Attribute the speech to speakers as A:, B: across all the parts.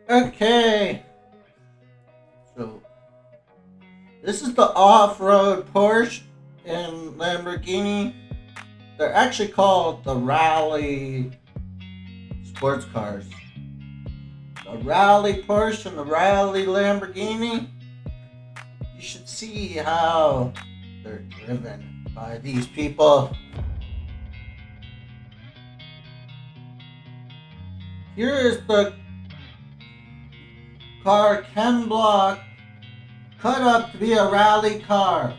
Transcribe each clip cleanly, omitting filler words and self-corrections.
A: Okay, so this is the off-road Porsche and Lamborghini. They're actually called the rally sports cars. The rally Porsche and the rally Lamborghini. You should see how they're driven by these people. Here is the car Ken Block cut up to be a rally car.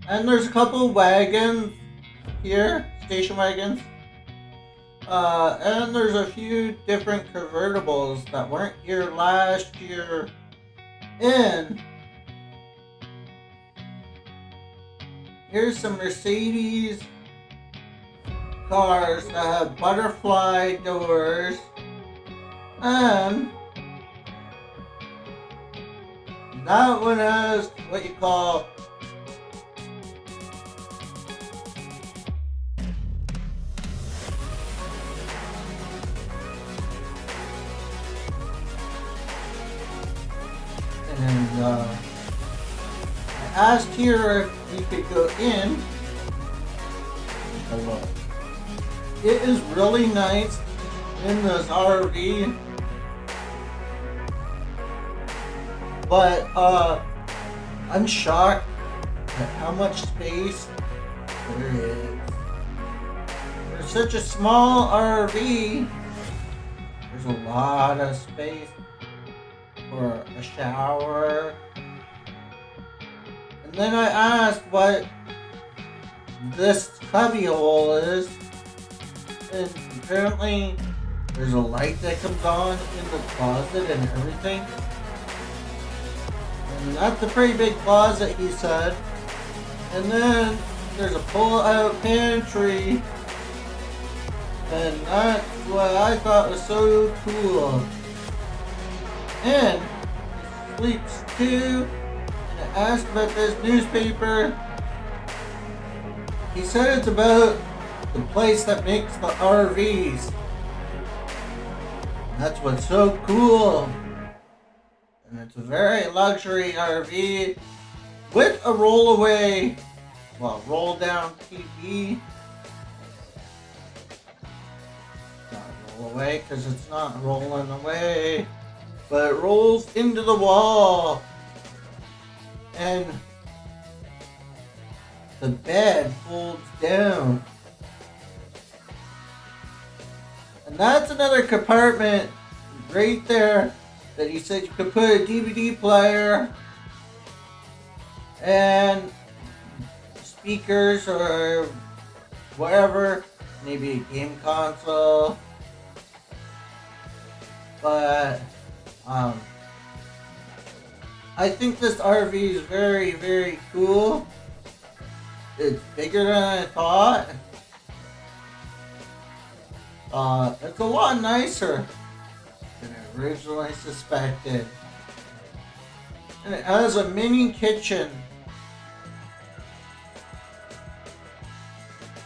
A: And there's a couple wagons here, station wagons. And there's a few different convertibles that weren't here last year. And here's some Mercedes cars that have butterfly doors. And that one has what you call and I asked here if you could go in. Hello. It is really nice in this RV, but I'm shocked at how much space there is. For such a small RV, there's a lot of space for a shower. And then I asked what this cubby hole is, and apparently there's a light that comes on in the closet and everything. And that's a pretty big closet, he said. And then there's a pull-out pantry, and that's what I thought was so cool. And he sleeps too. And I asked about this newspaper. He said it's about the place that makes the RVs. That's what's so cool. And it's a very luxury RV with a roll down TV. Not roll away because it's not rolling away, but it rolls into the wall. And the bed folds down. And that's another compartment right there that he said you could put a DVD player and speakers or whatever, maybe a game console. But I think this RV is very, very cool. It's bigger than I thought. It's a lot nicer than I originally suspected. And it has a mini kitchen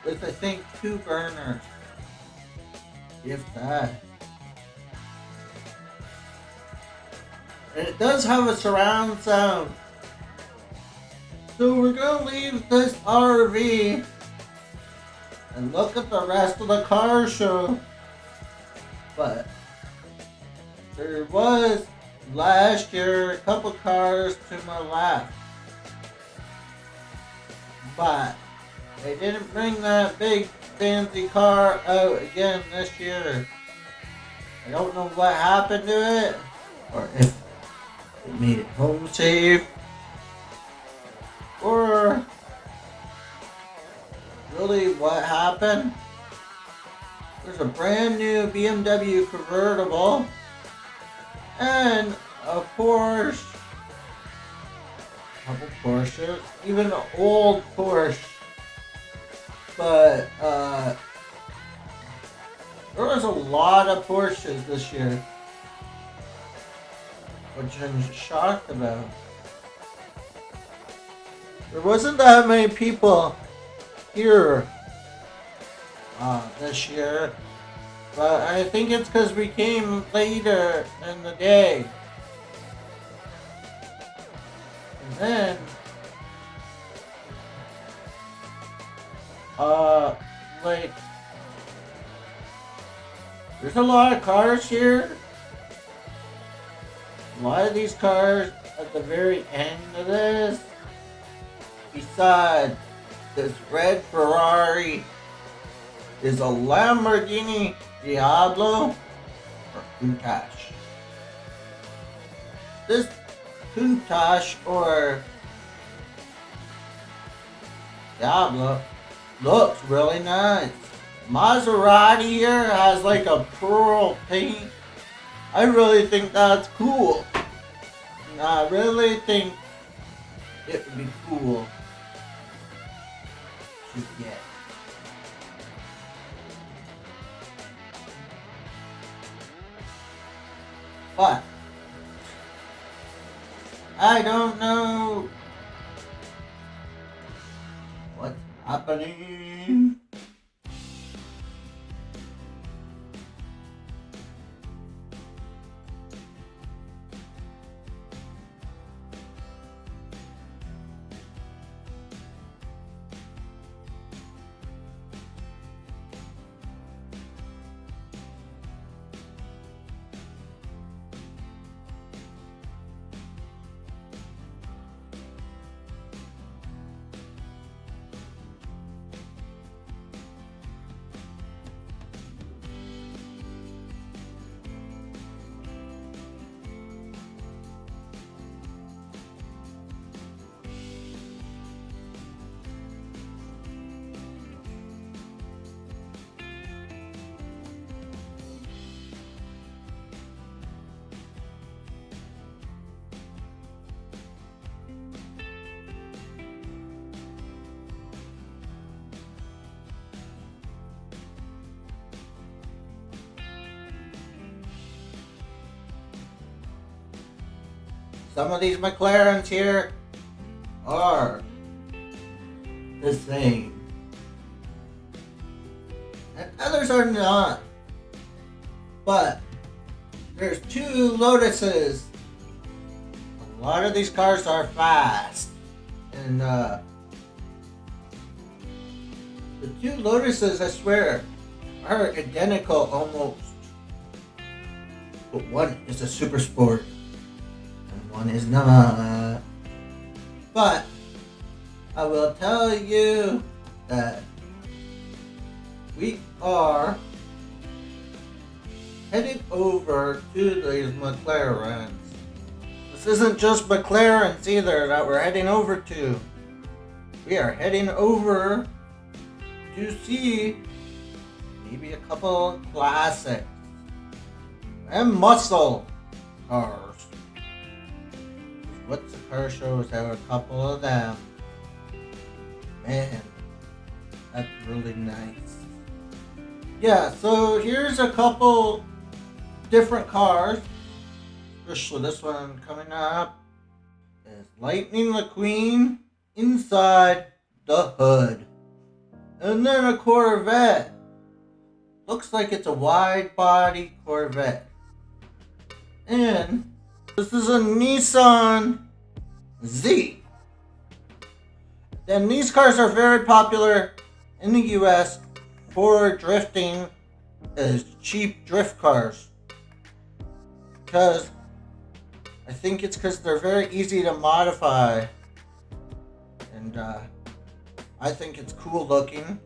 A: with, I think, 2 burners. If that. And it does have a surround sound. So we're going to leave this RV and look at the rest of the car show. But there was last year a couple cars to my left. But they didn't bring that big fancy car out again this year. I don't know what happened to it, or if it made it home safe, or really what happened. There's a brand new BMW convertible and a Porsche, a couple Porsches, even an old Porsche. But there was a lot of Porsches this year, which I'm shocked about. There wasn't that many people here this year. But I think it's because we came later in the day. And then, like, there's a lot of cars here. A lot of these cars at the very end of this, besides this red Ferrari, is a Lamborghini Diablo or Countach. This Countach or Diablo looks really nice. Maserati here has like a pearl paint. I really think that's cool. And I really think it would be cool to get. But I don't know what's happening. Some of these McLarens here are the same. And others are not. But there's two Lotuses. A lot of these cars are fast. And the two Lotuses, I swear, are identical almost. But one is a super sport. One is not. But I will tell you that we are heading over to these McLarens. This isn't just McLarens either that we're heading over to. We are heading over to see maybe a couple classics and muscle cars. What's the car shows? There were a couple of them. Man, that's really nice. Yeah, so here's a couple different cars. Especially this one coming up is Lightning McQueen inside the hood. And then a Corvette. Looks like it's a wide body Corvette. And this is a Nissan Z. And these cars are very popular in the US for drifting as cheap drift cars. Because I think it's because they're very easy to modify. And I think it's cool looking.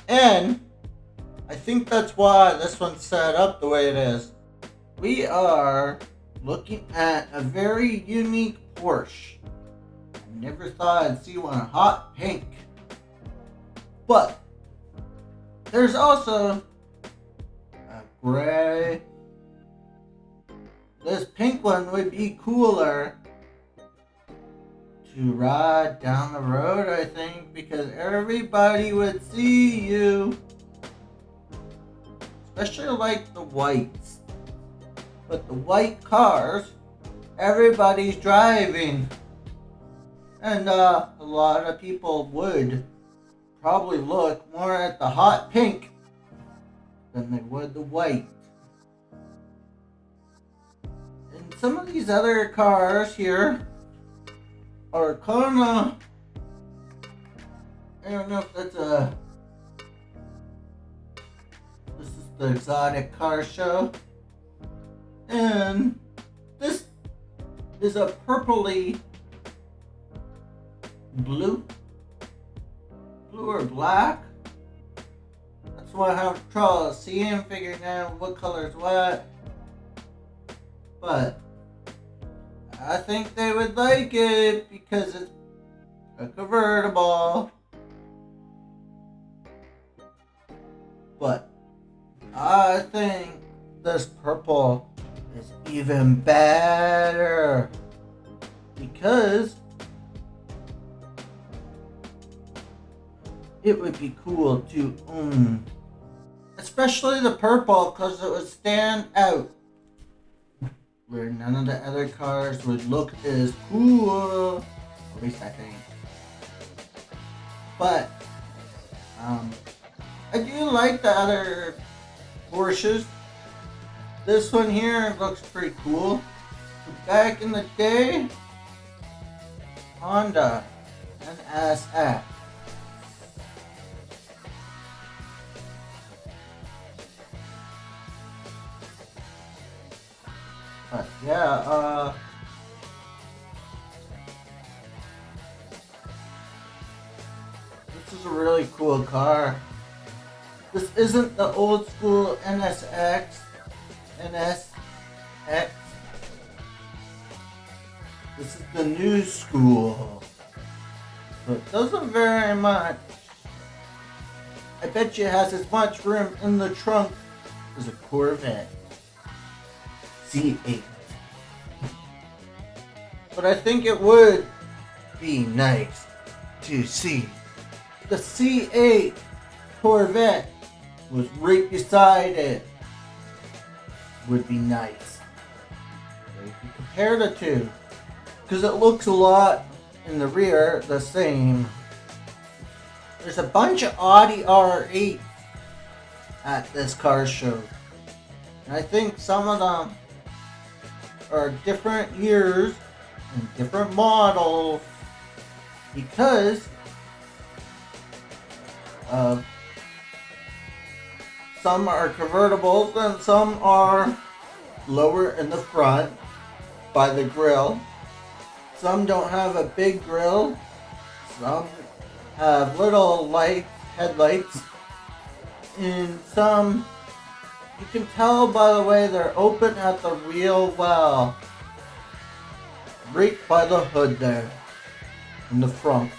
A: And I think that's why this one's set up the way it is. We are looking at a very unique Porsche. I never thought I'd see one hot pink. But there's also a gray. This pink one would be cooler to ride down the road, I think, because everybody would see you. Especially like the whites. But the white cars, everybody's driving. And a lot of people would probably look more at the hot pink than they would the white. And some of these other cars here are kinda, I don't know if that's this is the exotic car show. And this is a purpley blue or black. That's why I have trouble seeing, figuring out what color is what. But I think they would like it because it's a convertible. But I think this purple is even better because it would be cool to own, especially the purple, because it would stand out where none of the other cars would look as cool, at least I think. But I do like the other Porsches. This one here looks pretty cool. Back in the day, Honda NSX. But yeah, this is a really cool car. This isn't the old school NSX. This is the new school. So it doesn't very much. I bet you it has as much room in the trunk as a Corvette C8. But I think it would be nice to see the C8 Corvette was right beside it. Would be nice. If you compare the two, because it looks a lot in the rear the same. There's a bunch of Audi R8 at this car show, and I think some of them are different years and different models because some are convertibles and some are lower in the front by the grille. Some don't have a big grille. Some have little light headlights. And some, you can tell by the way they're open at the wheel well. Right by the hood there. In the front.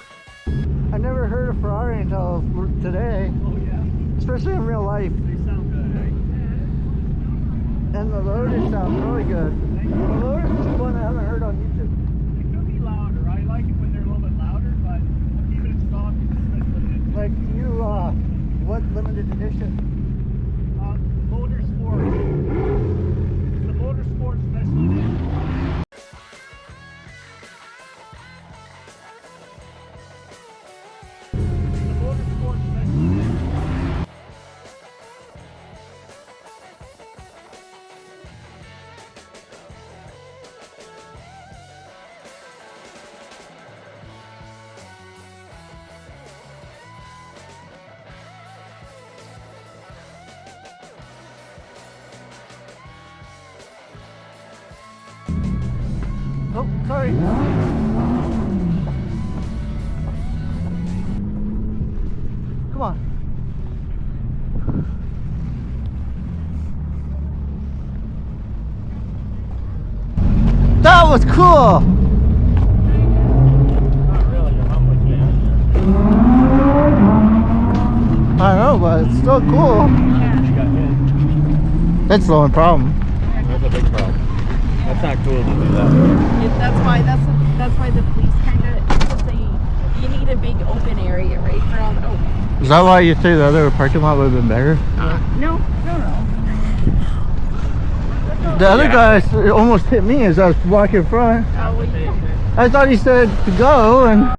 A: I never heard of Ferrari until today.
B: Oh yeah.
A: Especially in real life.
B: They sound good,
A: And the Lotus sounds really good. The Lotus is one I haven't heard on YouTube.
B: It could be louder. I like it when they're a little bit louder, but keep it soft.
A: Like you, what limited edition?
B: Motorsport. The Motorsport Special Edition. The Motorsport Special Edition.
A: Oh, sorry. Come on. That was cool.
B: Not really, you're humbling me.
A: I know, but it's still cool.
B: You got hit.
A: That's the only problem.
B: That's a big problem. That's not cool to do that.
C: That's why the police kind of say you need a big open area, right? For all the
A: Is that why you say the other parking lot would have been better?
C: no.
A: The other guy almost hit me as I was walking in front.
C: Well,
A: I thought he said to go and